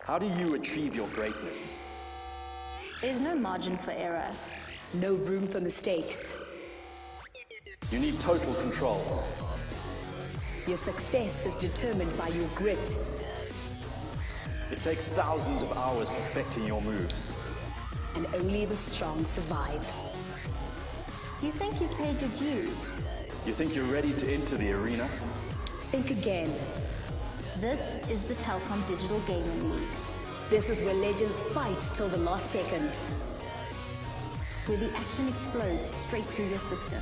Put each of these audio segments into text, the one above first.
How do you achieve your greatness? There's no margin for error. No room for mistakes. You need total control. Your success is determined by your grit. It takes thousands of hours perfecting your moves. And only the strong survive. You think you've paid your dues? You think you're ready to enter the arena? Think again. This is the Telkom Digital Gaming League, This is where legends fight till the last second. where the action explodes straight through your system.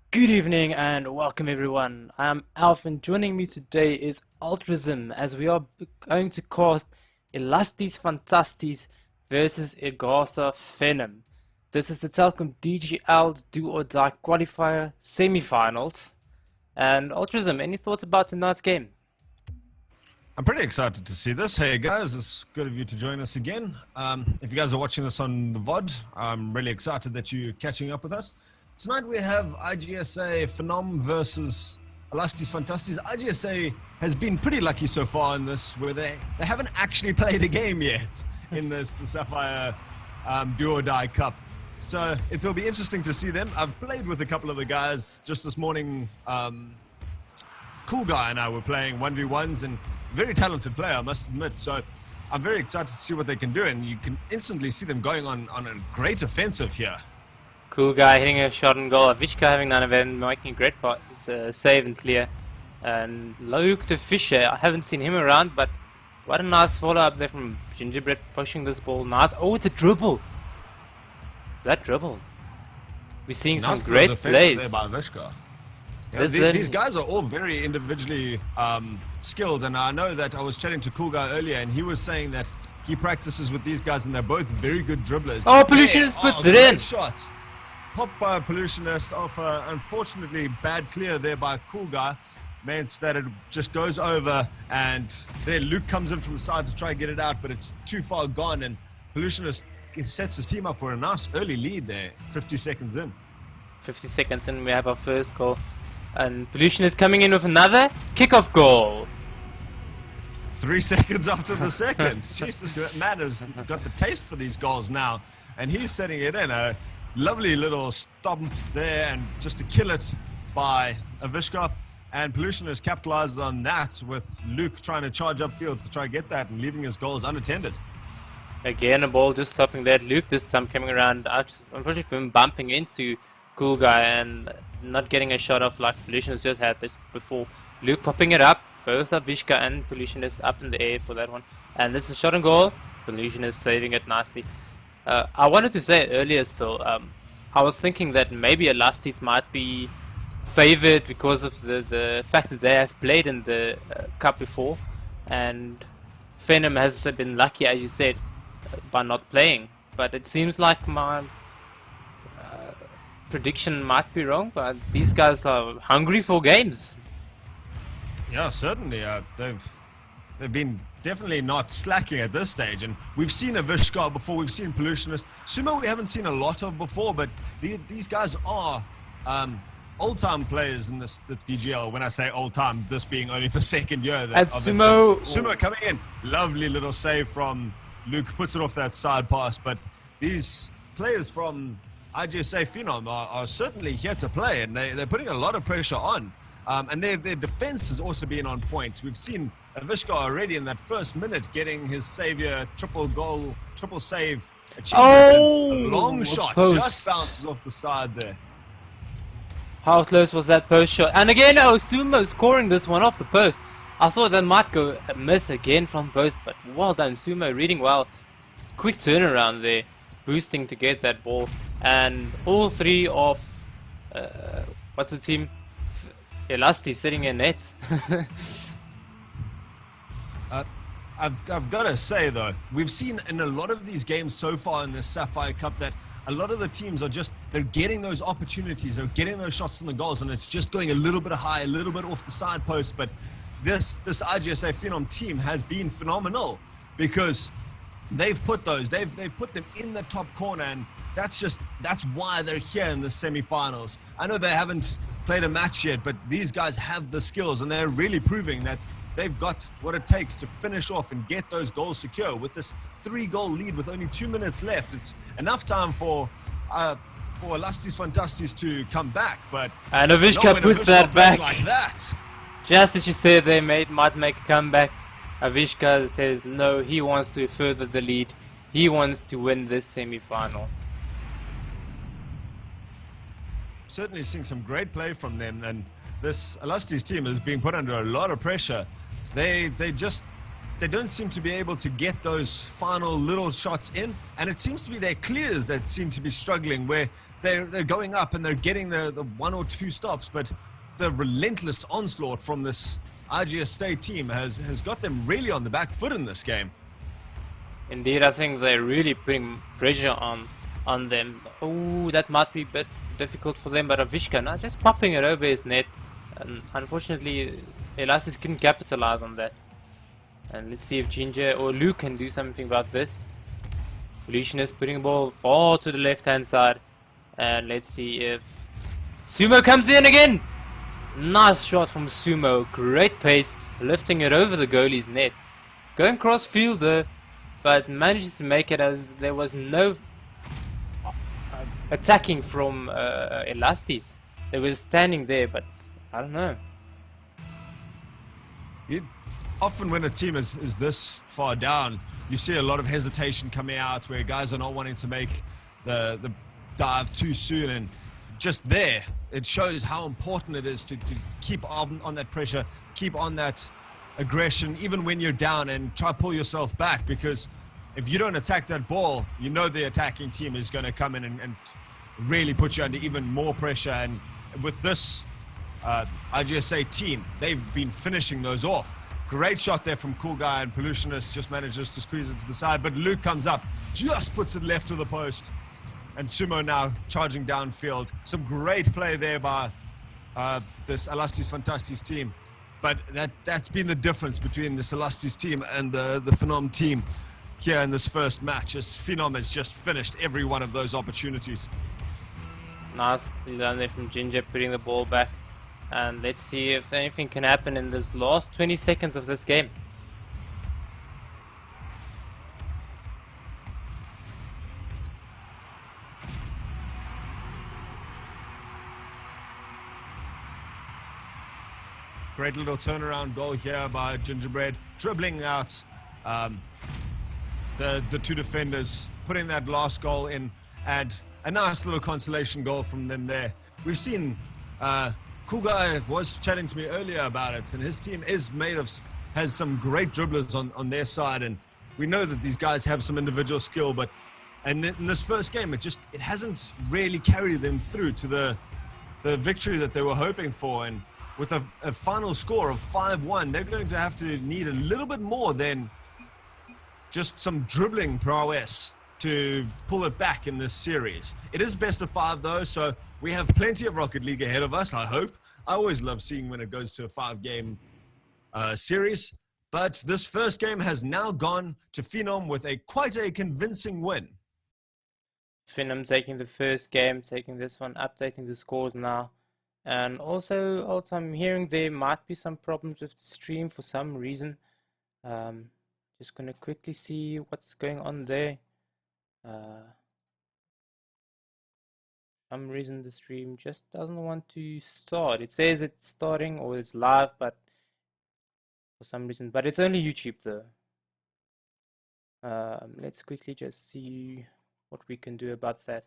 Good evening and welcome everyone. I'm Alf and joining me today is Altruism as we are going to cast Elasties Fantasties versus IGASA-Phenom. This is the Telkom DGL's Do or Die qualifier semi-finals. And Altruism, any thoughts about tonight's game? I'm pretty excited to see this. Hey guys, it's good of you to join us again. If you guys are watching this on the VOD, I'm really excited that you're catching up with us. Tonight we have IGASA-Phenom versus Elasties Fantasties. IGSA has been pretty lucky so far in this, where they haven't actually played a game yet in the Sapphire Do or Die Cup. So it will be interesting to see them. I've played with a couple of the guys just this morning. Cool Guy and I were playing 1v1s, and very talented player, I must admit. So I'm very excited to see what they can do, and you can instantly see them going on a great offensive here. Cool Guy hitting a shot and goal. Avishka having none of it and making a great save and clear. And Luke the Fisher, I haven't seen him around, but what a nice follow up there from Gingerbread pushing this ball. Nice. Oh, the dribble. That dribble. We're seeing Nice some great plays. there by Avishka. These guys are all very individually skilled, and I know that I was chatting to Cool Guy earlier, and he was saying that he practices with these guys, and they're both very good dribblers. Oh, Pollutionist puts it in. Shot. Pop by Pollutionist off unfortunately bad clear there by Cool Guy. Meant that it just goes over, and then Luke comes in from the side to try and get it out, but it's too far gone, and Pollutionist sets his team up for a nice early lead there, 50 seconds in. 50 seconds in, we have our first goal. And Pollution is coming in with another kickoff goal. 3 seconds after the second. Jesus, man has got the taste for these goals now, and he's setting it in. A lovely little stomp there, and just to kill it by Avishka. And Pollutionist capitalizes on that with Luke trying to charge upfield to try and get that and leaving his goals unattended. Again, a ball just stopping that. Luke this time coming around, unfortunately for him bumping into Cool Guy and not getting a shot off like Pollutionist just had this before. Luke popping it up, both Avishka and Pollutionist up in the air for that one. And this is shot and goal. Pollutionist saving it nicely. I wanted to say earlier still, I was thinking that maybe Elasties might be favored because of the fact that they have played in the cup before, and Phenom has been lucky, as you said, by not playing. But it seems like my prediction might be wrong, but these guys are hungry for games. Yeah, certainly. They've been definitely not slacking at this stage, and we've seen Avishka before, we've seen Pollutionist. Sumo we haven't seen a lot of before, but these guys are old-time players in the DGL. When I say old-time, this being only the second year. Sumo coming in. Lovely little save from Luke, puts it off that side pass, but these players from IGASA-Phenom are certainly here to play, and they're putting a lot of pressure on. And their defense has also been on point. We've seen Avishka already in that first minute getting his savior triple save achievement. Oh, a long shot post. Just bounces off the side there. How close was that post shot? And again, Sumo scoring this one off the post. I thought that might go miss again from post, but well done, Sumo, reading well. Quick turnaround there, boosting to get that ball. And all three of what's the team? Elasties sitting in nets. I've got to say though, we've seen in a lot of these games so far in the Sapphire Cup that a lot of the teams are they're getting those opportunities, they're getting those shots on the goals, and it's just going a little bit high, a little bit off the side post. But this IGASA-Phenom team has been phenomenal, because they've put them in the top corner, and that's why they're here in the semi-finals. I know they haven't played a match yet, but these guys have the skills, and they're really proving that they've got what it takes to finish off and get those goals secure. With this 3-goal lead with only 2 minutes left, it's enough time for Elasties Fantasties to come back, but and Avishka puts that back. Like that. Just as you said, they might make a comeback. Avishka says no, he wants to further the lead. He wants to win this semi-final. Certainly seeing some great play from them, and this Elasties team is being put under a lot of pressure. They don't seem to be able to get those final little shots in, and it seems to be their clears that seem to be struggling, where they're going up and they're getting the 1 or 2 stops, but the relentless onslaught from this IGASA team has got them really on the back foot in this game. Indeed, I think they're really putting pressure on them. Oh, that might be a bit difficult for them, but Avishka now just popping it over his net, and unfortunately Elastis couldn't capitalize on that. And let's see if Ginger or Luke can do something about this. Illusionist putting the ball far to the left hand side, and let's see if Sumo comes in again. Nice shot from Sumo, great pace, lifting it over the goalie's net, going cross field though, but manages to make it as there was no attacking from Elastis. They were standing there, but I don't know. Often when a team is this far down, you see a lot of hesitation coming out where guys are not wanting to make the dive too soon, and just there it shows how important it is to keep on that pressure, keep on that aggression even when you're down, and try to pull yourself back, because if you don't attack that ball, you know the attacking team is going to come in and really put you under even more pressure. And with this IGASA team, they've been finishing those off. Great shot there from Cool Guy, and Pollutionist just manages to squeeze it to the side, but Luke comes up, just puts it left of the post, and Sumo now charging downfield. Some great play there by this Elasties Fantasties team, but that's been the difference between this Elasties team and the Phenom team here in this first match, as Phenom has just finished every one of those opportunities. Nice done there from Ginger, putting the ball back. And let's see if anything can happen in this last 20 seconds of this game. Great little turnaround goal here by Gingerbread, dribbling out the 2 defenders, putting that last goal in, and a nice little consolation goal from them there. We've seen Cool Guy was chatting to me earlier about it, and his team has some great dribblers on their side, and we know that these guys have some individual skill, but in this first game it hasn't really carried them through to the victory that they were hoping for. And with a final score of 5-1, they're going to have to need a little bit more than just some dribbling prowess to pull it back in this series. It is best of 5 though, so we have plenty of Rocket League ahead of us, I hope. I always love seeing when it goes to a 5-game series, but this first game has now gone to Phenom with quite a convincing win. Phenom taking the first game, taking this one, updating the scores now. And also, I'm hearing there might be some problems with the stream for some reason. Just gonna quickly see what's going on there. Some reason the stream just doesn't want to start. It says it's starting or it's live, but for some reason, but it's only YouTube though. Let's quickly just see what we can do about that.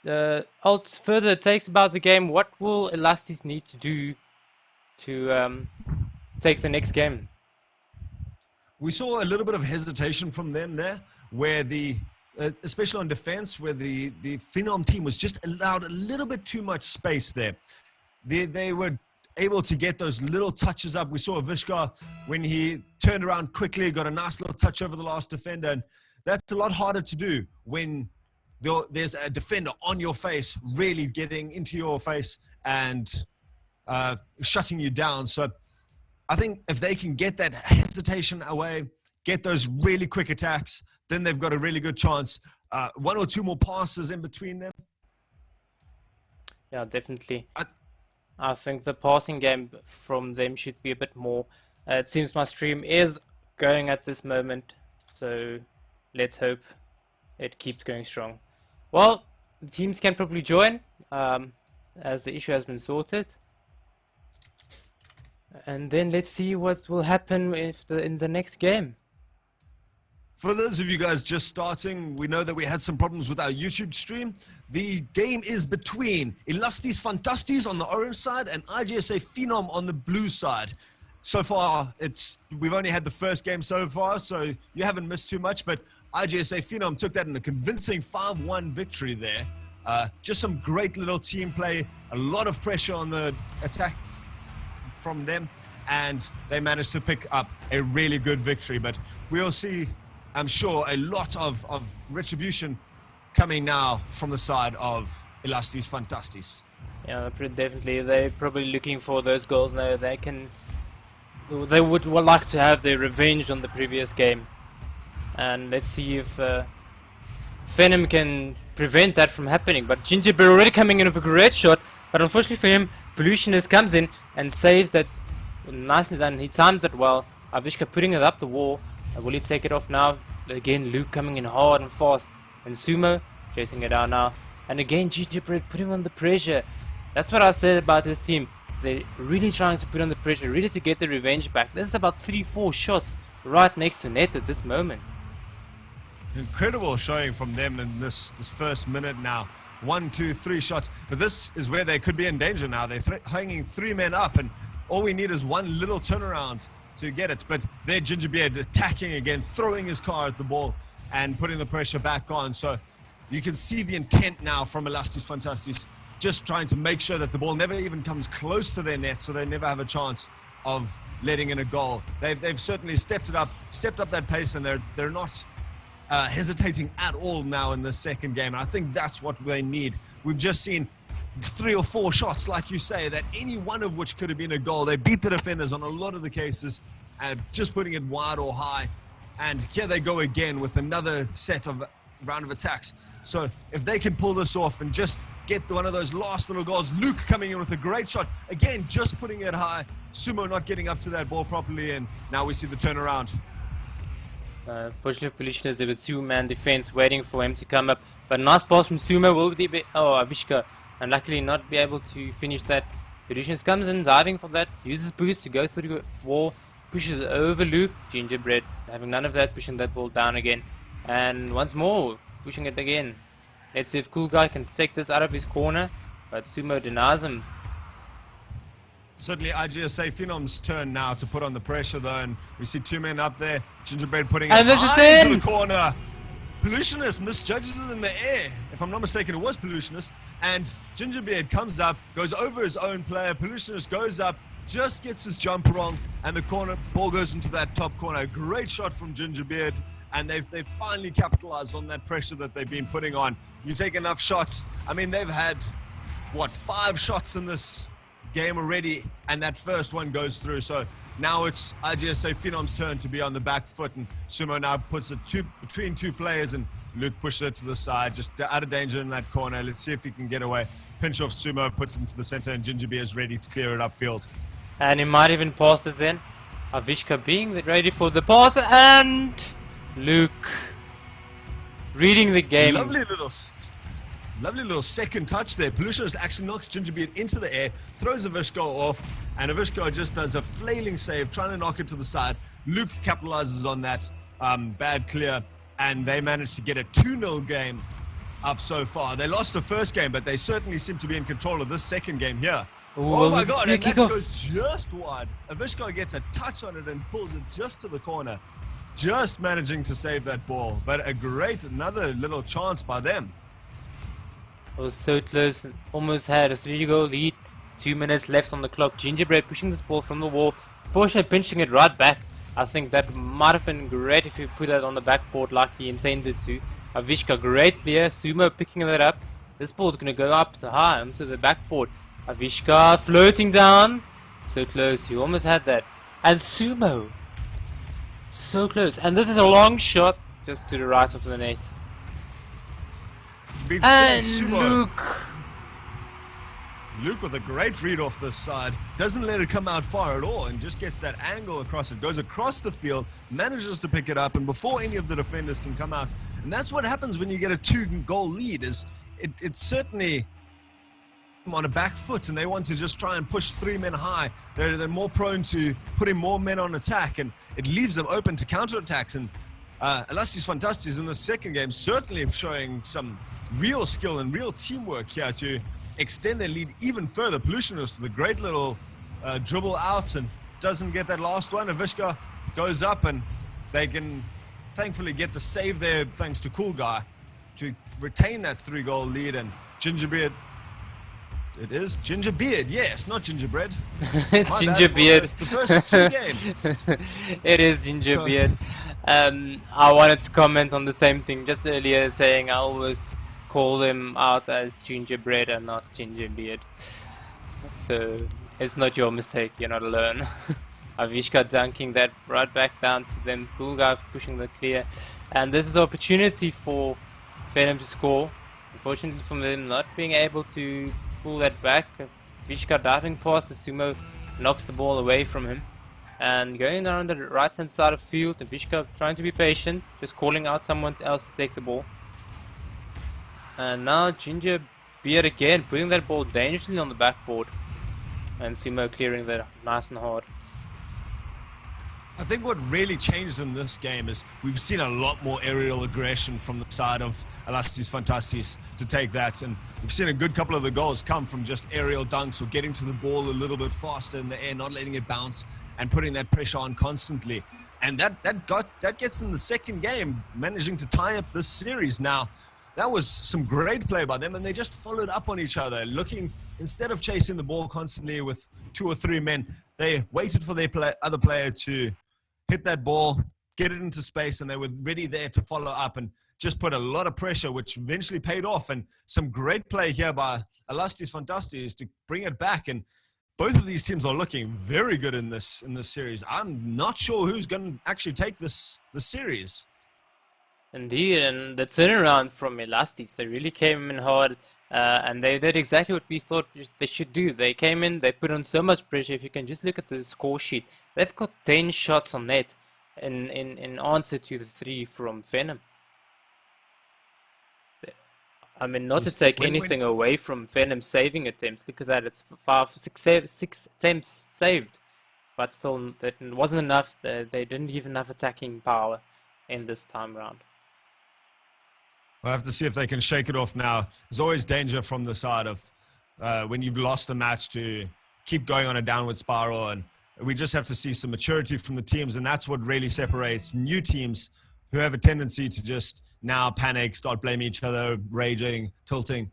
Further takes about the game. What will Elastis need to do to take the next game? We saw a little bit of hesitation from them there, where especially on defense, where the Phenom team was just allowed a little bit too much space there. They were able to get those little touches up. We saw Avishka, when he turned around quickly, got a nice little touch over the last defender, and that's a lot harder to do when there's a defender on your face, really getting into your face and shutting you down. So I think if they can get that hesitation away, get those really quick attacks, then they've got a really good chance. 1 or 2 more passes in between them, Yeah, definitely. I- I think the passing game from them should be a bit more. It seems my stream is going at this moment, so let's hope it keeps going strong. Well, the teams can probably join as the issue has been sorted. And then let's see what will happen in the next game. For those of you guys just starting, we know that we had some problems with our YouTube stream. The game is between Elasties Fantasties on the orange side and IGASA-Phenom on the blue side. So far, we've only had the first game so far, so you haven't missed too much, but IGASA-Phenom took that in a convincing 5-1 victory there. Just some great little team play, a lot of pressure on the attack from them, and they managed to pick up a really good victory. But we'll see, I'm sure, a lot of retribution coming now from the side of Elasties Fantasties. Yeah, pretty definitely. They're probably looking for those goals now. They would like to have their revenge on the previous game. And let's see if Phenom can prevent that from happening. But Gingerbread already coming in with a great shot, but unfortunately for him, Pollutionist comes in and saves that. Nicely done. He timed it well. Avishka putting it up the wall. Will he take it off now? Again, Luke coming in hard and fast. And Sumo chasing it down now. And again, Gingerbread putting on the pressure. That's what I said about this team. They're really trying to put on the pressure, really to get the revenge back. This is about 3-4 shots right next to net at this moment. Incredible showing from them in this first minute now. 1, 2, 3 shots. But this is where they could be in danger now. They're hanging 3 men up, and all we need is one little turnaround to get it. But their Gingerbeard attacking again, throwing his car at the ball and putting the pressure back on. So you can see the intent now from Elasties Fantasties, just trying to make sure that the ball never even comes close to their net, so they never have a chance of letting in a goal. They've certainly stepped up that pace, and they're not hesitating at all now in the second game. And I think that's what they need. We've just seen 3 or 4 shots, like you say, that any one of which could have been a goal. They beat the defenders on a lot of the cases, just putting it wide or high. And here they go again with another set of round of attacks. So if they can pull this off and just get one of those last little goals, Luke coming in with a great shot, again, just putting it high, Sumo not getting up to that ball properly, and now we see the turnaround. Fortunately, Pollution is with 2-man defense waiting for him to come up. But nice pass from Sumo. Will be Avishka, and luckily not be able to finish that. Pollution comes in diving for that, uses boost to go through the wall, pushes over Luke. Gingerbread having none of that, pushing that ball down again, and once more pushing it again. Let's see if Cool Guy can take this out of his corner, but Sumo denies him. Certainly IGASA-Phenom's turn now to put on the pressure though, and we see 2 men up there. Gingerbread putting And it this is high into in! the corner. Pollutionist misjudges it in the air. If I'm not mistaken, it was Pollutionist. And Gingerbeard comes up, goes over his own player. Pollutionist goes up, just gets his jump wrong, and the corner ball goes into that top corner. Great shot from Gingerbeard, and they've finally capitalized on that pressure that they've been putting on. You take enough shots. I mean, they've had, 5 shots in this game already, and that first one goes through. So now it's IGASA-Phenom's turn to be on the back foot, and Sumo now puts it between 2 players, and Luke pushes it to the side, just out of danger in that corner. Let's see if he can get away. Pinch off Sumo, puts it into the center, and Gingerbeard is ready to clear it upfield. And he might even pass this in. Avishka being ready for the pass, and Luke reading the game. Lovely little second touch there. Pollutionist actually knocks Gingerbeard into the air, throws Avishka off, and Avishka just does a flailing save, trying to knock it to the side. Luke capitalizes on that bad clear, and they managed to get a 2-0 game up so far. They lost the first game, but they certainly seem to be in control of this second game here. Ooh, oh my god, and that goes just wide. Avishka gets a touch on it and pulls it just to the corner. Just managing to save that ball, but another little chance by them. It was so close, almost had a 3-goal lead, 2 minutes left on the clock. Gingerbread pushing this ball from the wall, fortunately pinching it right back. I think that might have been great if he put that on the backboard like he intended to. Avishka, great clear, Sumo picking that up. This ball's going to go up the high onto the backboard. Avishka floating down, so close, he almost had that. And Sumo, so close, and this is a long shot just to the right of the net. And Luke Luke with a great read off this side, doesn't let it come out far at all and just gets that angle across it, goes across the field, manages to pick it up, and before any of the defenders can come out. And that's what happens when you get a 2-goal lead, is it's certainly on a back foot, and they want to just try and push 3 men high. They're more prone to putting more men on attack, and it leaves them open to counterattacks. And Elasties Fantasties in the second game certainly showing some real skill and real teamwork here to extend their lead even further. Pollutionist with a great little dribble out and doesn't get that last one. Avishka goes up, and they can thankfully get the save there thanks to Cool Guy to retain that 3-goal lead. And Gingerbeard, it is Gingerbeard, yes, not Gingerbread. It's Gingerbeard. It's the first 2 games. It is Gingerbeard. I wanted to comment on the same thing just earlier, saying I always call him out as Gingerbread and not Gingerbeard. So it's not your mistake, you're not alone. Avishka dunking that right back down to them. Cool Guy pushing the clear. And this is an opportunity for Phenom to score. Unfortunately for them not being able to pull that back. Avishka diving past the Sumo knocks the ball away from him. And going down the right hand side of the field, Avishka trying to be patient, just calling out someone else to take the ball. And now Gingerbeard again putting that ball dangerously on the backboard. And Sumo clearing that nice and hard. I think what really changed in this game is we've seen a lot more aerial aggression from the side of Elasties Fantasties to take that, and we've seen a good couple of the goals come from just aerial dunks or getting to the ball a little bit faster in the air, not letting it bounce and putting that pressure on constantly. And that gets in the second game, managing to tie up this series. Now, that was some great play by them, and they just followed up on each other, looking, instead of chasing the ball constantly with 2 or 3 men, they waited for their other player to hit that ball, get it into space, and they were ready there to follow up and just put a lot of pressure, which eventually paid off. And some great play here by Elasties Fantasties to bring it back. And both of these teams are looking very good in this series. I'm not sure who's going to actually take this series. Indeed, and the turnaround from Elasties, they really came in hard, and they did exactly what we thought they should do. They came in, they put on so much pressure. If you can just look at the score sheet, they've got 10 shots on net in answer to the 3 from Phenom. I mean, not to take anything away from Phenom saving attempts. Look at that, it's 6 attempts saved. But still, that wasn't enough. They didn't give enough attacking power in this time round. We'll have to see if they can shake it off now. There's always danger from the side of when you've lost a match to keep going on a downward spiral, and we just have to see some maturity from the teams, and that's what really separates new teams who have a tendency to just now panic, start blaming each other, raging, tilting,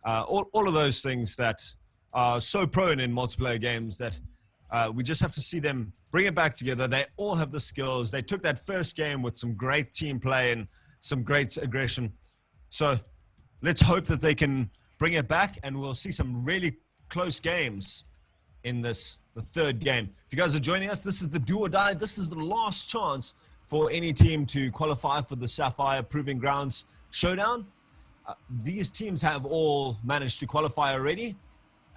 all of those things that are so prone in multiplayer games that we just have to see them bring it back together. They all have the skills. They took that first game with some great team play and some great aggression. So let's hope that they can bring it back, and we'll see some really close games in the third game. If you guys are joining us, this is the do or die. This is the last chance for any team to qualify for the Sapphire Proving Grounds Showdown. These teams have all managed to qualify already,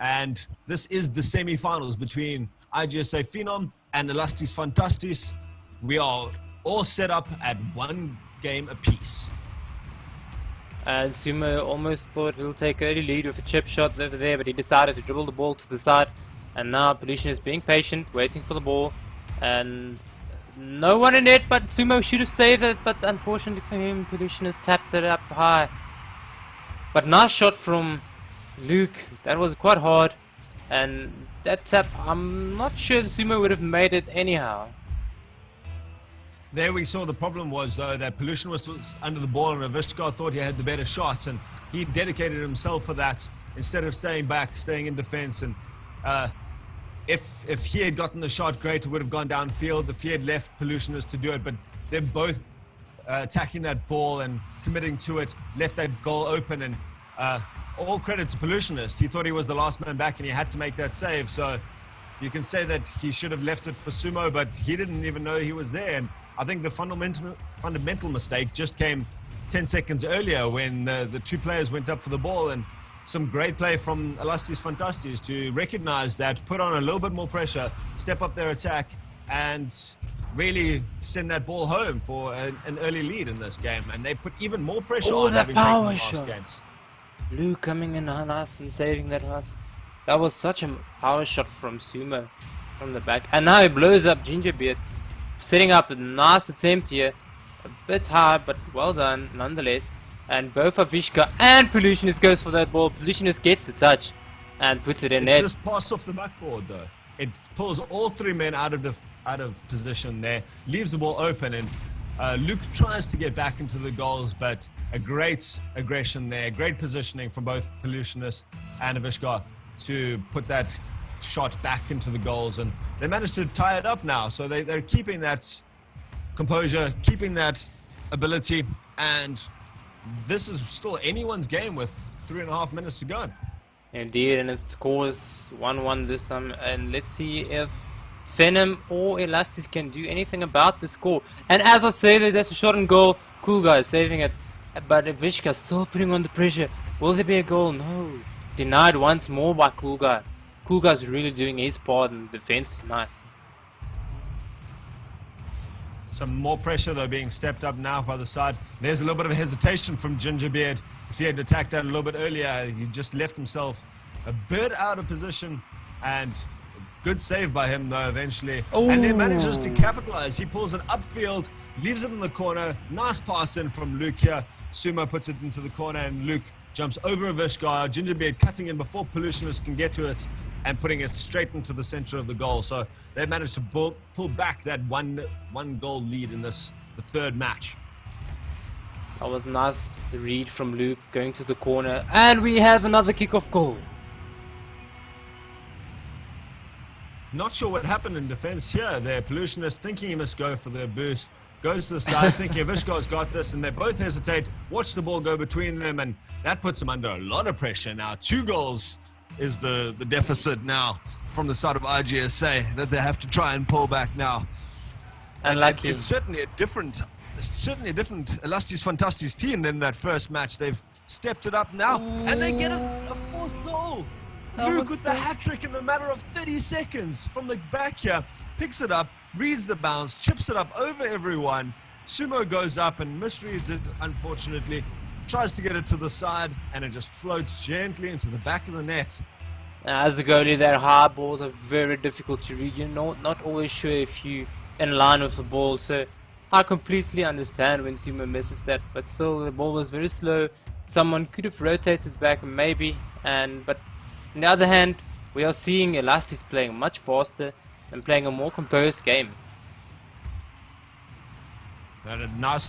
and this is the semi-finals between IGASA-Phenom and Elasties Fantasties. We are all set up at 1 game apiece. And Sumo almost thought he'll take early lead with a chip shot over there, but he decided to dribble the ball to the side. And now Pollution is being patient, waiting for the ball. And no one in it, but Sumo should have saved it, but unfortunately for him, Pollution has tapped it up high. But nice shot from Luke. That was quite hard. And that tap, I'm not sure if Sumo would have made it anyhow. There we saw the problem was, though, that Pollution was under the ball, and Avishka thought he had the better shot, and he dedicated himself for that instead of staying back, staying in defense. And if he had gotten the shot, great, it would have gone downfield. If he had left Pollutionist to do it, but they're both attacking that ball and committing to it, left that goal open, and all credit to Pollutionist. He thought he was the last man back, and he had to make that save. So you can say that he should have left it for Sumo, but he didn't even know he was there. And I think the fundamental mistake just came 10 seconds earlier when the 2 players went up for the ball, and some great play from Elasties Fantasties to recognize that, put on a little bit more pressure, step up their attack, and really send that ball home for an early lead in this game. And they put even more pressure on, the having taken the power last shot. game. Luke coming in nice and saving that pass. That was such a power shot from Sumo from the back. And now he blows up Gingerbeard, setting up a nice attempt here. A bit high, but well done nonetheless. And both Avishka and Pollutionist goes for that ball. Pollutionist gets the touch and puts it in net. It's this pass off the backboard though. It pulls all three men out of position there, leaves the ball open, and Luke tries to get back into the goals, but a great aggression there, great positioning from both Pollutionist and Avishka to put that shot back into the goals, and they managed to tie it up now. So they're keeping that composure, keeping that ability, and this is still anyone's game with 3.5 minutes to go. Indeed, and it scores 1-1 this time, and let's see if Phenom or Elasties can do anything about the score. And as I said, that's a shot on goal. Cool guy saving it, but Avishka still putting on the pressure. Will there be a goal? No. Denied once more by Cool Guy. Cool Guy's really doing his part in defense tonight. Some more pressure though being stepped up now by the side. There's a little bit of hesitation from Gingerbeard. If he had attacked that a little bit earlier, he just left himself a bit out of position, and good save by him though eventually. Ooh. And then manages to capitalize. He pulls it upfield, leaves it in the corner. Nice pass in from Luke here. Sumo puts it into the corner and Luke jumps over Avishka. Gingerbeard cutting in before Pollutionist can get to it and putting it straight into the center of the goal. So they managed to pull back that one goal lead in the third match. That was nice read from Luke going to the corner, and we have another kickoff goal. Not sure what happened in defense here. There, Pollutionist thinking he must go for the boost, goes to the side thinking Avishka's got this, and they both hesitate, watch the ball go between them, and that puts them under a lot of pressure now. 2 goals is the deficit now from the side of IGSA that they have to try and pull back now. And it's certainly a different Elasties Fantasties team than that first match. They've stepped it up now, and they get a 4th goal. Luke with the hat-trick in the matter of 30 seconds from the back here, picks it up, reads the bounce, chips it up over everyone. Sumo goes up and misreads it, unfortunately, tries to get it to the side, and it just floats gently into the back of the net. As a goalie, their high balls are very difficult to read. You're not always sure if you're in line with the ball, so I completely understand when Sumo misses that, but still the ball was very slow. Someone could have rotated back maybe, but on the other hand, we are seeing Elasties playing much faster and playing a more composed game. And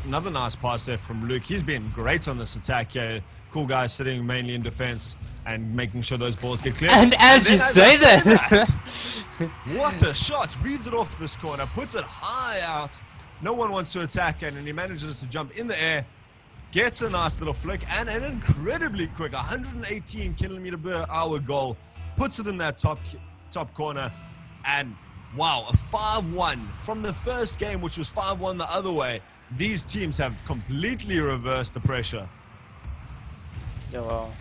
another nice pass there from Luke. He's been great on this attack here. Cool guy sitting mainly in defense and making sure those balls get clear. And as you say that, what a shot! Reads it off this corner, puts it high out. No one wants to attack it, and he manages to jump in the air, gets a nice little flick, and an incredibly quick 118 km/h goal. Puts it in that top corner, and wow, a 5-1 from the first game, which was 5-1 the other way. These teams have completely reversed the pressure. Yeah, well,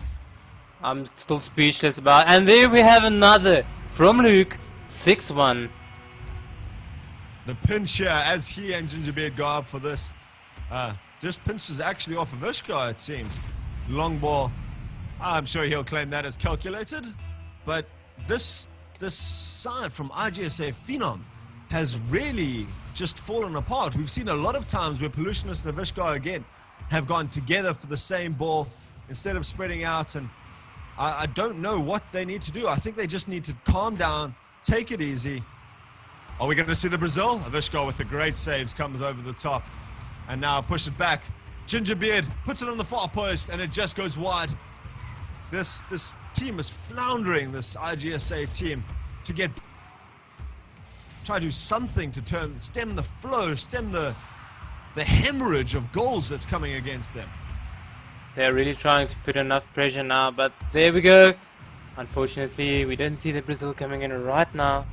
I'm still speechless about it. And there we have another from Luke, 6-1. The pinch here as he and Gingerbeard go up for this. Just pinches actually off of Avishka, it seems. Long ball. I'm sure he'll claim that as calculated, but this side from IGASA-Phenom has really just fallen apart. We've seen a lot of times where Pollutionist and Avishka again have gone together for the same ball instead of spreading out, and I don't know what they need to do. I think they just need to calm down, take it easy. Are we going to see the Brazil? Avishka with the great saves comes over the top and now push it back. Gingerbeard puts it on the far post and it just goes wide. This team is floundering, this IGSA team, to try to do something to stem the flow, stem the hemorrhage of goals that's coming against them. They're really trying to put enough pressure now, but there we go. Unfortunately, we don't see the Brazil coming in right now.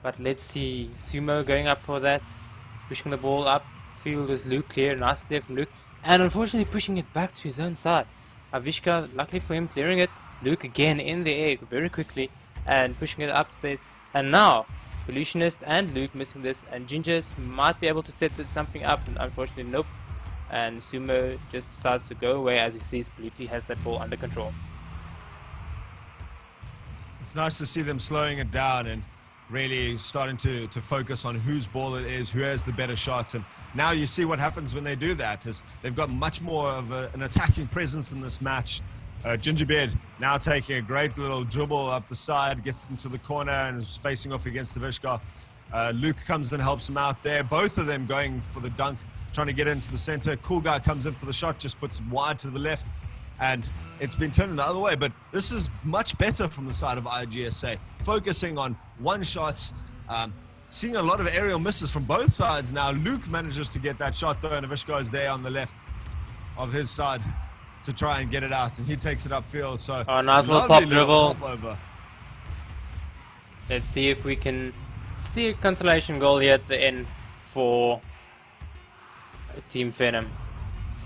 But let's see, Sumo going up for that, pushing the ball up. Field is Luke clear, nice clear from Luke, and unfortunately pushing it back to his own side. Avishka, luckily for him, clearing it. Luke again in the air very quickly and pushing it upstairs. And now, Pollutionist and Luke missing this, and Gingers might be able to set something up, and unfortunately nope. And Sumo just decides to go away as he sees Polluti has that ball under control. It's nice to see them slowing it down and really starting to focus on whose ball it is, who has the better shots. And now you see what happens when they do that, is they've got much more of an attacking presence in this match. Gingerbeard now taking a great little dribble up the side, gets into the corner and is facing off against the Vishka. Luke comes in and helps him out there. Both of them going for the dunk, trying to get into the center. Cool Guy comes in for the shot, just puts it wide to the left. And it's been turned the other way, but this is much better from the side of IGSA. Focusing on one shots, seeing a lot of aerial misses from both sides now. Luke manages to get that shot though, and Avishka is there on the left of his side to try and get it out, and he takes it upfield. So nice little pop dribble. Pop over. Let's see if we can see a consolation goal here at the end for Team Phenom.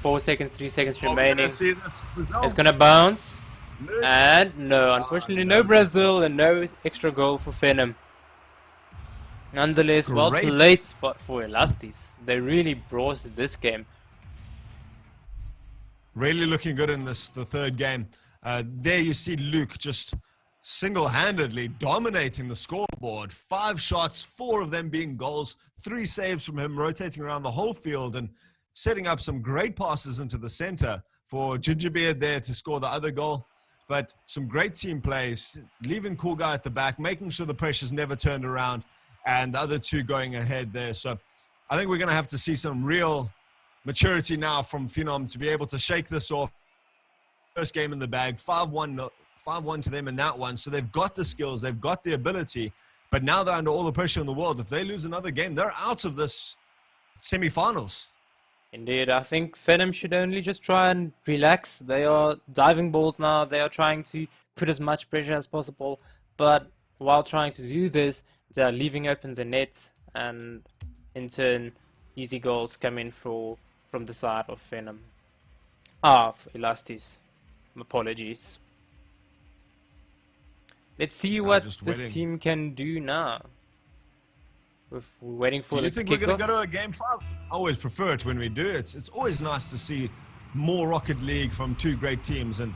4 seconds, 3 seconds remaining. See this result. It's gonna bounce. Luke. And no, unfortunately no Brazil and no extra goal for Phenom. Nonetheless, well played spot for Elasties. They really brought this game. Really looking good in the third game. There you see Luke just single-handedly dominating the scoreboard. 5 shots, 4 of them being goals, 3 saves from him, rotating around the whole field and setting up some great passes into the center for Gingerbeard there to score the other goal. But some great team plays, leaving Cool Guy at the back, making sure the pressure's never turned around, and the other 2 going ahead there. So I think we're going to have to see some real maturity now from Phenom to be able to shake this off. First game in the bag, 5-1 to them in that one. So they've got the skills, they've got the ability, but now they're under all the pressure in the world. If they lose another game, they're out of this semi-finals. Indeed, I think Phenom should only just try and relax. They are diving balls now. They are trying to put as much pressure as possible, but while trying to do this, they are leaving open the nets, and in turn, easy goals come in from the side of Phenom. For Elasties. Apologies. Let's see what this team can do now. We're waiting for. Do you think we're going to go to a game 5? I always prefer it when we do it. It's always nice to see more Rocket League from 2 great teams, and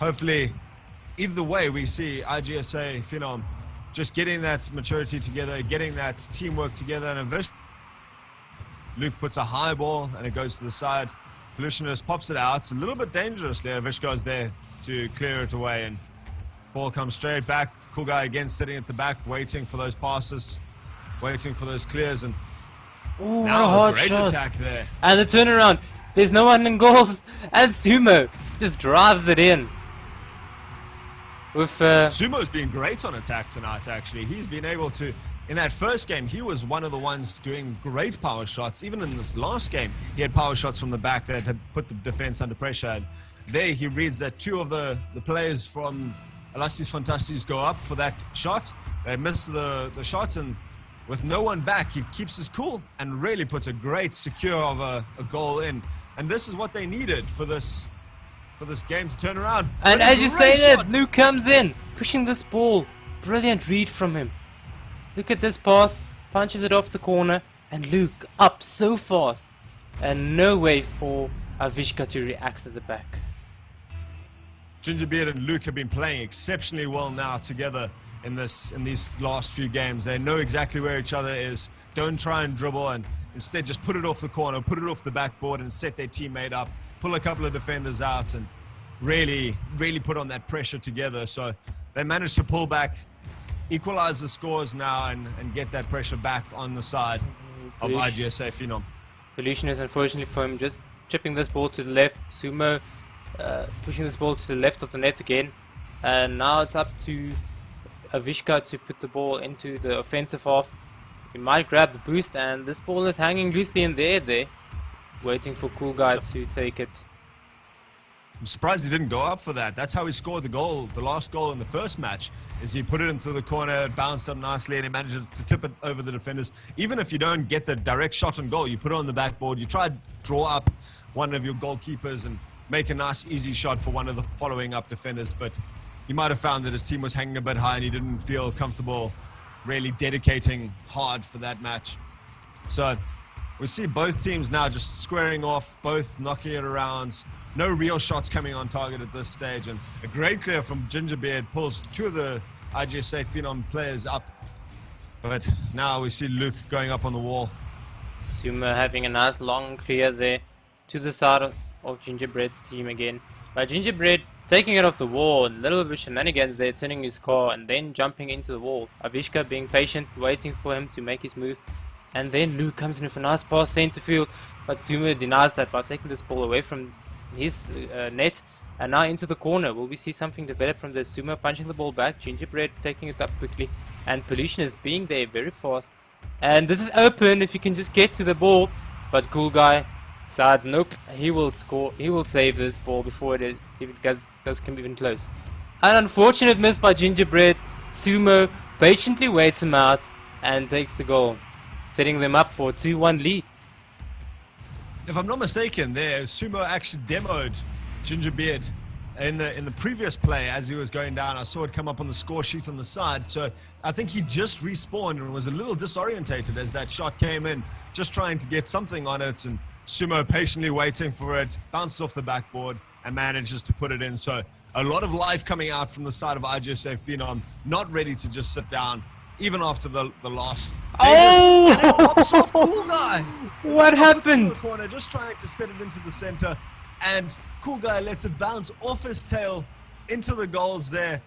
hopefully either way we see IGSA-Phenom just getting that maturity together, getting that teamwork together, and eventually Luke puts a high ball and it goes to the side. Pollutionist pops it out. It's a little bit dangerously. Avishka's there to clear it away, and ball comes straight back. Cool Guy again sitting at the back, waiting for those passes, waiting for those clears, and now a great attack there. And the turnaround. There's no one in goals, and Sumo just drives it in. Sumo's been great on attack tonight, actually. He's been able to, in that first game, he was one of the ones doing great power shots. Even in this last game, he had power shots from the back that had put the defense under pressure. And there he reads that 2 of the players from Elasties Fantasties go up for that shot. They miss the shots, and with no one back, he keeps his cool and really puts a great secure of a goal in. And this is what they needed for this game to turn around. And as you say that, Luke comes in, pushing this ball. Brilliant read from him. Look at this pass, punches it off the corner, and Luke up so fast. And no way for Avishka to react at the back. Gingerbeard and Luke have been playing exceptionally well now together in these last few games. They know exactly where each other is. Don't try and dribble, and instead just put it off the corner, put it off the backboard, and set their teammate up. Pull a couple of defenders out and really put on that pressure together. So they managed to pull back, equalize the scores now, and get that pressure back on the side of IGSA-Phenom. Pollution is unfortunately for him just chipping this ball to the left. Sumo pushing this ball to the left of the net again. And now it's up to Avishka to put the ball into the offensive half. He might grab the boost, and this ball is hanging loosely in the air there, waiting for Cool Guy to take it. I'm surprised he didn't go up for that. That's how he scored the goal, the last goal in the first match, is he put it into the corner, it bounced up nicely, and he managed to tip it over the defenders. Even if you don't get the direct shot on goal, you put it on the backboard, you try to draw up one of your goalkeepers and make a nice easy shot for one of the following up defenders, but he might have found that his team was hanging a bit high and he didn't feel comfortable really dedicating hard for that match. So we see both teams now just squaring off, both knocking it around. No real shots coming on target at this stage, and a great clear from Gingerbeard pulls two of the IGASA-Phenom players up. But now we see Luke going up on the wall. Sumo having a nice long clear there to the side of Gingerbread's team again. But Gingerbread taking it off the wall, a little bit of shenanigans there, turning his car and then jumping into the wall. Avishka being patient, waiting for him to make his move. And then Luke comes in with a nice pass center field, but Sumo denies that by taking this ball away from his net and now into the corner. Will we see something develop from the Sumo punching the ball back, Gingerbread taking it up quickly, and Pollution is being there very fast. And this is open if you can just get to the ball, but Cool Guy decides nope, he will score, he will save this ball before if it does come even close. An unfortunate miss by Gingerbread. Sumo patiently waits him out and takes the goal, setting them up for a 2-1 lead. If I'm not mistaken, there Sumo actually demoed Gingerbeard in the previous play as he was going down. I saw it come up on the score sheet on the side. So I think he just respawned and was a little disorientated as that shot came in, just trying to get something on it. And Sumo patiently waiting for it, bounced off the backboard and manages to put it in. So a lot of life coming out from the side of IGASA-Phenom, not ready to just sit down, even after the last. Oh! And it pops off Cool Guy. What happened? The corner, just trying to set it into the center, and Cool Guy lets it bounce off his tail into the goals there.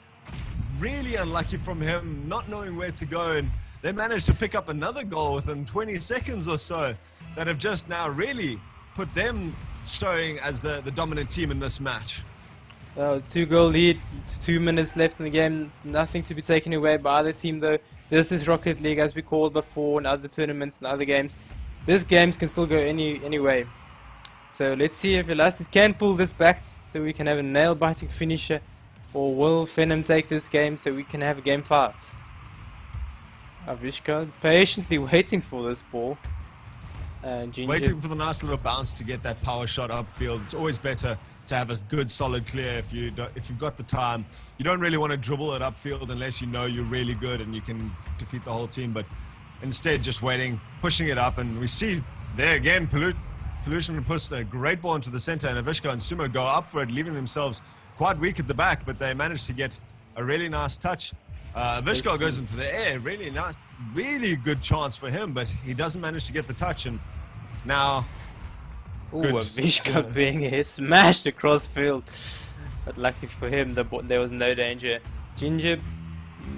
Really unlucky from him, not knowing where to go, and they managed to pick up another goal within 20 seconds or so that have just now really put them showing as the dominant team in this match. 2-goal lead, 2 minutes left in the game, nothing to be taken away by either team though. This is Rocket League as we called before in other tournaments and other games. This games can still go any way. So let's see if Elasties can pull this back so we can have a nail-biting finisher, or will Phenom take this game so we can have a game 5. Avishka patiently waiting for this ball. Waiting for the nice little bounce to get that power shot upfield. It's always better to have a good solid clear if you've got the time. You don't really want to dribble it upfield unless you know you're really good and you can defeat the whole team, but instead just waiting, pushing it up, and we see there again Pollution puts a great ball into the center, and Avishka and Sumo go up for it, leaving themselves quite weak at the back, but they manage to get a really nice touch. Avishka goes into the air, really nice, really good chance for him, but he doesn't manage to get the touch, and now Avishka being smashed across field, but lucky for him there was no danger. Ginger,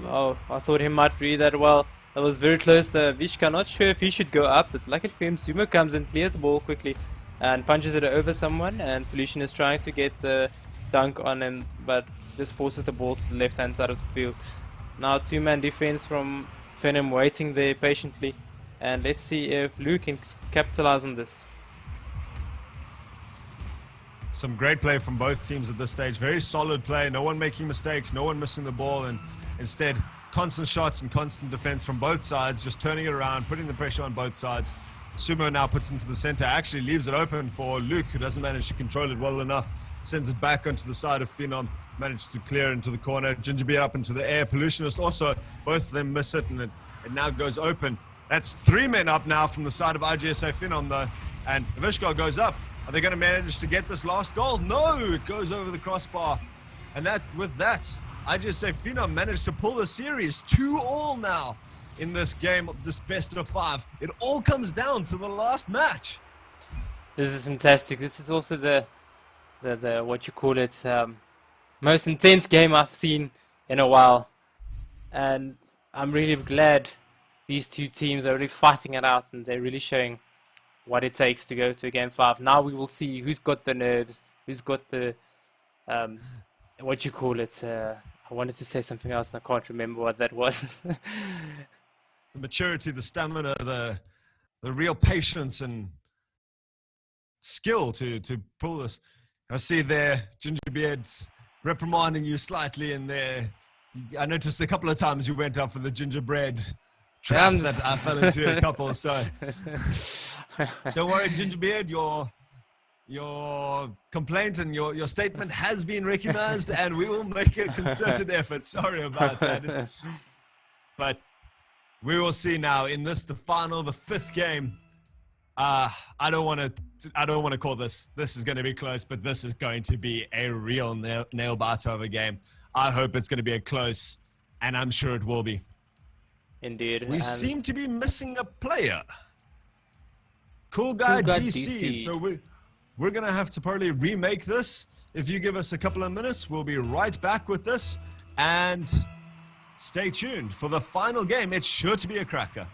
I thought he might read that well. That was very close to Avishka, not sure if he should go up, but lucky for him, Sumo comes and clears the ball quickly and punches it over someone, and Pollution is trying to get the dunk on him, but just forces the ball to the left hand side of the field. Now 2-man defense from Phenom waiting there patiently, and let's see if Luke can capitalize on this. Some great play from both teams at this stage. Very solid play. No one making mistakes. No one missing the ball. And instead, constant shots and constant defense from both sides. Just turning it around, putting the pressure on both sides. Sumo now puts into the center. Actually leaves it open for Luke, who doesn't manage to control it well enough. Sends it back onto the side of Phenom. Managed to clear into the corner. Gingerbeard up into the air. Pollutionist also. Both of them miss it, and it now goes open. That's 3 men up now from the side of IGASA-Phenom though. And Avishka goes up. Are they going to manage to get this last goal? No, it goes over the crossbar. And with that, IGASA-Phenom managed to pull the series 2-2 now in this game, this best of 5. It all comes down to the last match. This is fantastic. This is also the what you call it, most intense game I've seen in a while. And I'm really glad these two teams are really fighting it out, and they're really showing what it takes to go to a game 5. Now we will see who's got the nerves, who's got the what you call it. I wanted to say something else and I can't remember what that was. The maturity, the stamina, the real patience and skill to pull this. I see there Gingerbeard's reprimanding you slightly in there. I noticed a couple of times you went up for the gingerbread trap that I fell into a couple, so don't worry, Gingerbeard, Your complaint and your statement has been recognized, and we will make a concerted effort. Sorry about that. But we will see now in this, the final, the fifth game. I don't want to call this. This is going to be close, but this is going to be a real nail biter of a game. I hope it's going to be a close, and I'm sure it will be. Indeed. We seem to be missing a player. Cool guy DC. So we're going to have to probably remake this. If you give us a couple of minutes, we'll be right back with this. And stay tuned for the final game. It's sure to be a cracker.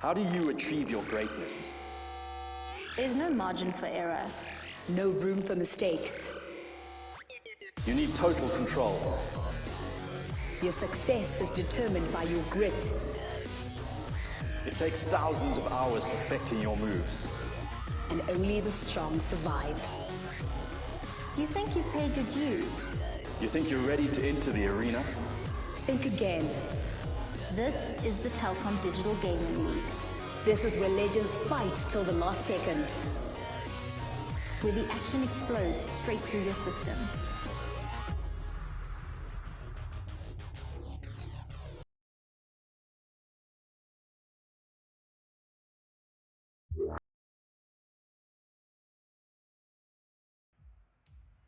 How do you achieve your greatness? There's no margin for error. No room for mistakes. You need total control. Your success is determined by your grit. It takes thousands of hours perfecting your moves. And only the strong survive. You think you've paid your dues? You think you're ready to enter the arena? Think again. This is the Telkom Digital Gaming League, This is where legends fight till the last second. where the action explodes straight through your system.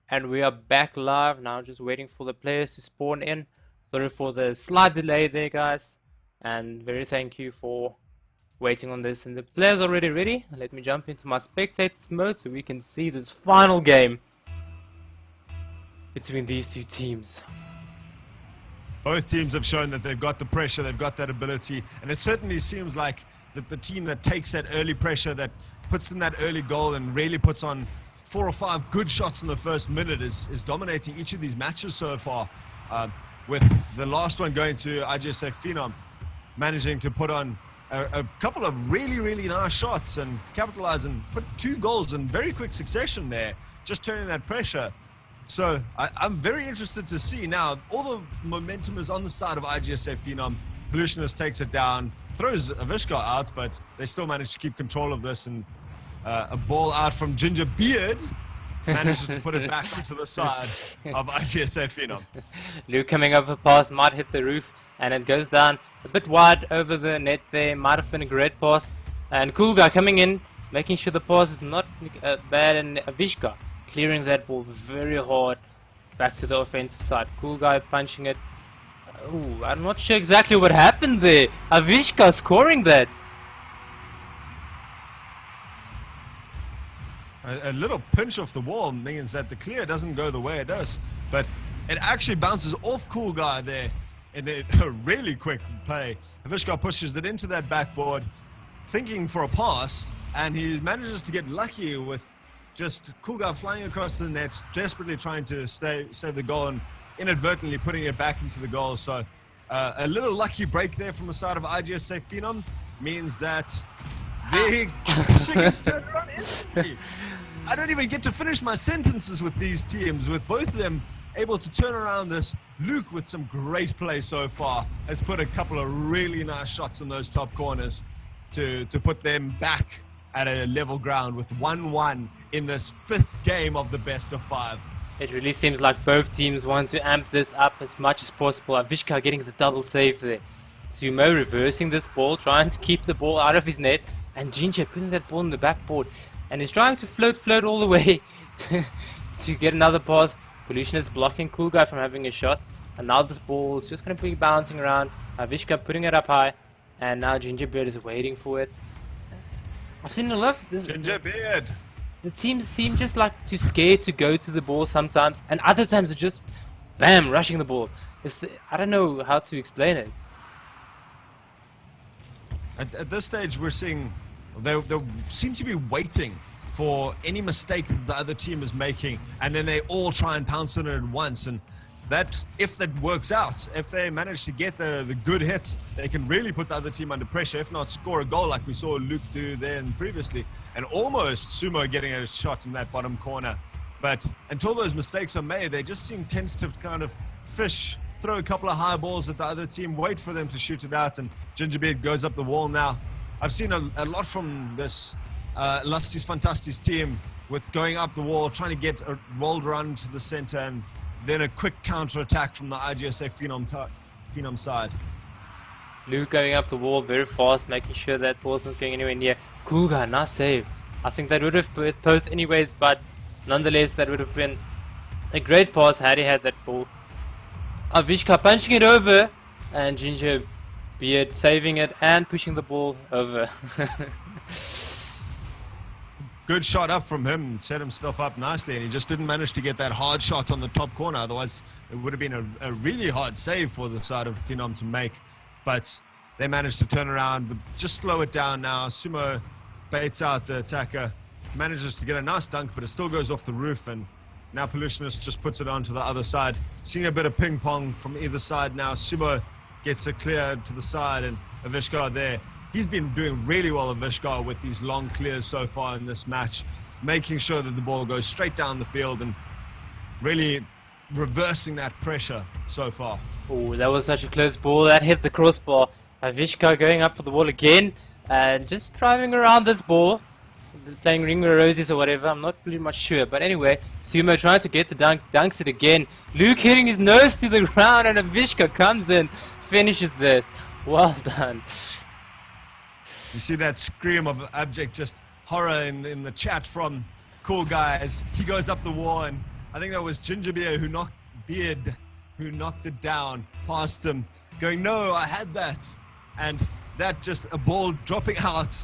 And we are back live now, just waiting for the players to spawn in. Sorry for the slight delay there, guys, and very thank you for waiting on this. And the players are already ready. Let me jump into my spectators mode so we can see this final game between these two teams. Both teams have shown that they've got the pressure, they've got that ability, and it certainly seems like that the team that takes that early pressure, that puts in that early goal and really puts on 4 or 5 good shots in the first minute is dominating each of these matches so far, with the last one going to IGASA-Phenom, managing to put on a couple of really nice shots and capitalize and put 2 goals in very quick succession there, just turning that pressure. So I'm very interested to see now. All the momentum is on the side of IGASA-Phenom. Pollutionist takes it down, throws Avishka out, but they still manage to keep control of this, and a ball out from Ginger Beard manages to put it back onto the side of IGASA-Phenom. Luke coming over past, might hit the roof, and it goes down a bit wide over the net there. Might have been a great pass. And Cool Guy coming in, making sure the pass is not bad, and Avishka clearing that ball very hard back to the offensive side. Cool Guy punching it. Ooh, I'm not sure exactly what happened there. Avishka scoring that. A little pinch off the wall means that the clear doesn't go the way it does, but it actually bounces off Cool Guy there in a really quick play. Avishka pushes it into that backboard, thinking for a pass, and he manages to get lucky with just Cool Guy flying across the net, desperately trying to save the goal and inadvertently putting it back into the goal. So a little lucky break there from the side of IGASA-Phenom means that the pressure gets turned around instantly. I don't even get to finish my sentences with these teams, with both of them able to turn around this. Luke, with some great play so far, has put a couple of really nice shots in those top corners to put them back at a level ground with 1-1 in this 5th game of the best of 5. It really seems like both teams want to amp this up as much as possible. Avishka getting the double save there. Sumo reversing this ball, trying to keep the ball out of his net, and Ginger putting that ball in the backboard, and he's trying to float all the way to get another pass. Pollutionist blocking Cool Guy from having a shot, and now this ball is just going to be bouncing around. Avishka putting it up high, and now Gingerbeard is waiting for it. I've seen a lot of this. Gingerbeard! The teams seem just like too scared to go to the ball sometimes, and other times they're just bam, rushing the ball. I don't know how to explain it. At this stage, we're seeing they seem to be waiting for any mistake that the other team is making, and then they all try and pounce on it at once. And that, if that works out, if they manage to get the good hits, they can really put the other team under pressure, if not score a goal like we saw Luke do there previously. And almost Sumo getting a shot in that bottom corner But until those mistakes are made, they just seem tentative to kind of fish, throw a couple of high balls at the other team, wait for them to shoot it out, and Gingerbeard goes up the wall now. I've seen a lot from this Elasties Fantasties team with going up the wall, trying to get rolled around to the center, and then a quick counter attack from the IGASA-Phenom side. Luke going up the wall very fast, making sure that ball's not going anywhere near. Cool guy, nice save. I think that would have posed anyways, but nonetheless that would have been a great pass had he had that ball. Avishka punching it over, and Gingerbeard saving it and pushing the ball over. Good shot up from him, set himself up nicely, and he just didn't manage to get that hard shot on the top corner. Otherwise, it would have been a really hard save for the side of Phenom to make. But they managed to turn around, just slow it down now. Sumo baits out the attacker, manages to get a nice dunk, but it still goes off the roof, and now Pollutionist just puts it onto the other side. Seeing a bit of ping pong from either side now. Sumo gets it cleared to the side, and Avishka there. He's been doing really well, Avishka, with these long clears so far in this match, making sure that the ball goes straight down the field and really reversing that pressure so far. Oh, that was such a close ball. That hit the crossbar. Avishka going up for the ball again and just driving around this ball, playing ring roses or whatever. I'm not pretty much sure, but anyway, Sumo trying to get the dunk, dunks it again. Luke hitting his nose to the ground, and Avishka comes in, finishes that. Well done. You see that scream of abject just horror in the chat from Cool Guys. He goes up the wall, and I think that was Gingerbeard who knocked it down past him, going, no, I had that. And that just a ball dropping out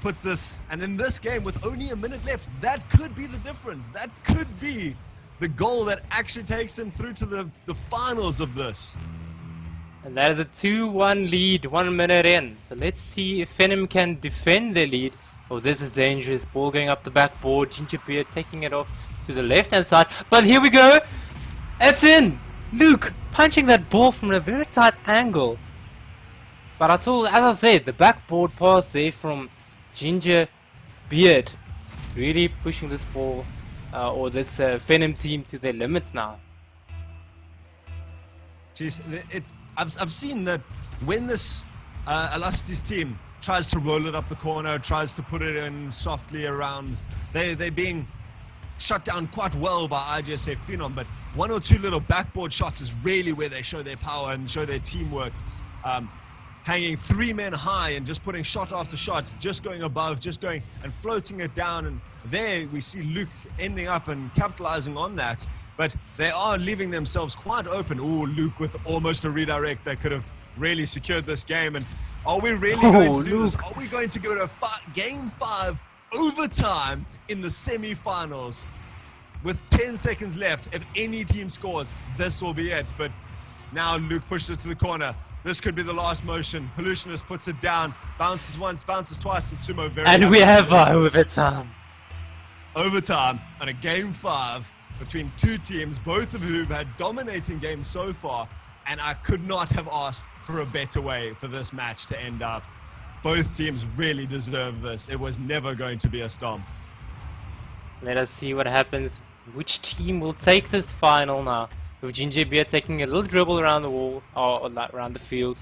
puts this, and in this game with only a minute left, that could be the difference. That could be the goal that actually takes him through to the finals of this. And that is a 2-1 lead, 1 minute in. So let's see if Phenom can defend their lead. Oh, this is dangerous. Ball going up the backboard. Gingerbeard taking it off to the left-hand side. But here we go. It's in. Luke punching that ball from a very tight angle. But as I said, the backboard pass there from Gingerbeard really pushing this ball or this Phenom team to their limits now. Jeez, I've seen that when this Elasties team tries to roll it up the corner, tries to put it in softly around, they're being shut down quite well by IGASA-Phenom, but one or two little backboard shots is really where they show their power and show their teamwork. Hanging 3 men high and just putting shot after shot, just going above, just going and floating it down, and there we see Luke ending up and capitalizing on that. But they are leaving themselves quite open. Ooh, Luke with almost a redirect that could have really secured this game. And are we really going to do this? Are we going to go to Game 5 overtime in the semi-finals? With 10 seconds left, if any team scores, this will be it. But now Luke pushes it to the corner. This could be the last motion. Pollutionist puts it down, bounces once, bounces twice, and Sumo very... And we have overtime. Overtime on a Game 5. Between two teams, both of whom had dominating games so far, and I could not have asked for a better way for this match to end up. Both teams really deserve this. It was never going to be a stomp. Let us see what happens. Which team will take this final now? With Gingerbeard taking a little dribble around the wall, or around the field,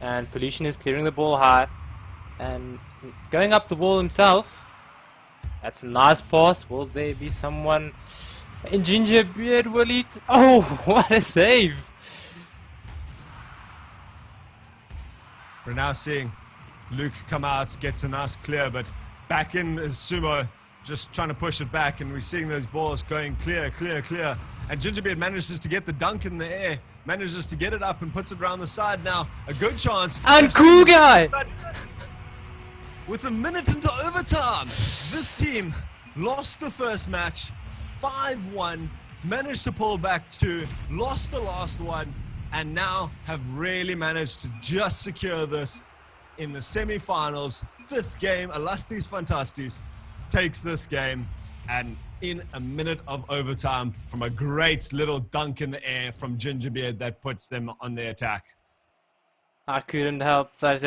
and Pollution is clearing the ball high, and going up the wall himself. That's a nice pass. Will there be someone... And Gingerbeard will eat. Oh, what a save! We're now seeing Luke come out, gets a nice clear, but back in is Sumo, just trying to push it back, and we're seeing those balls going clear, clear, clear. And Gingerbeard manages to get the dunk in the air, manages to get it up and puts it around the side now. A good chance. And Cool Guy! With a minute into overtime, this team lost the first match. 5-1, managed to pull back 2, lost the last one, and now have really managed to just secure this in the semi-finals. 5th game, Elasties Fantasties takes this game, and in a minute of overtime from a great little dunk in the air from Gingerbeard that puts them on the attack. I couldn't help but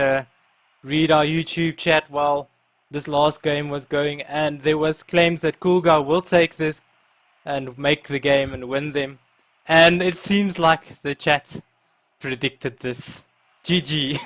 read our YouTube chat while this last game was going, and there was claims that Cool Guy will take this and make the game and win them. And it seems like the chat predicted this. GG.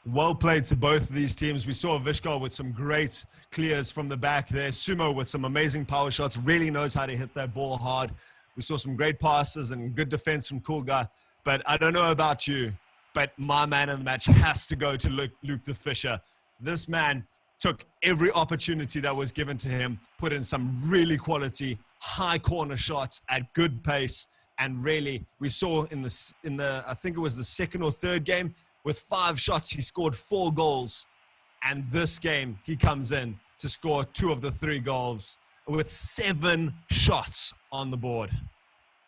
Well played to both of these teams. We saw Vishkar with some great clears from the back there. Sumo with some amazing power shots, really knows how to hit that ball hard. We saw some great passes and good defense from Cool Guy. But I don't know about you, but my man in the match has to go to Luke the Fisher. This man took every opportunity that was given to him, put in some really quality high corner shots at good pace, and really we saw in the I think it was the second or third game, with 5 shots he scored 4 goals, and this game he comes in to score 2 of the 3 goals with 7 shots on the board.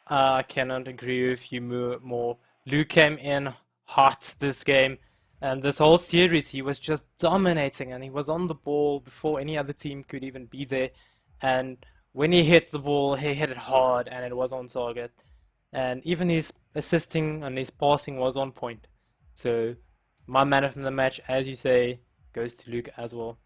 I cannot agree with you more. Luke came in hot this game, and this whole series he was just dominating, and he was on the ball before any other team could even be there. And when he hit the ball, he hit it hard, and it was on target. And even his assisting and his passing was on point. So my man of the match, as you say, goes to Luke as well.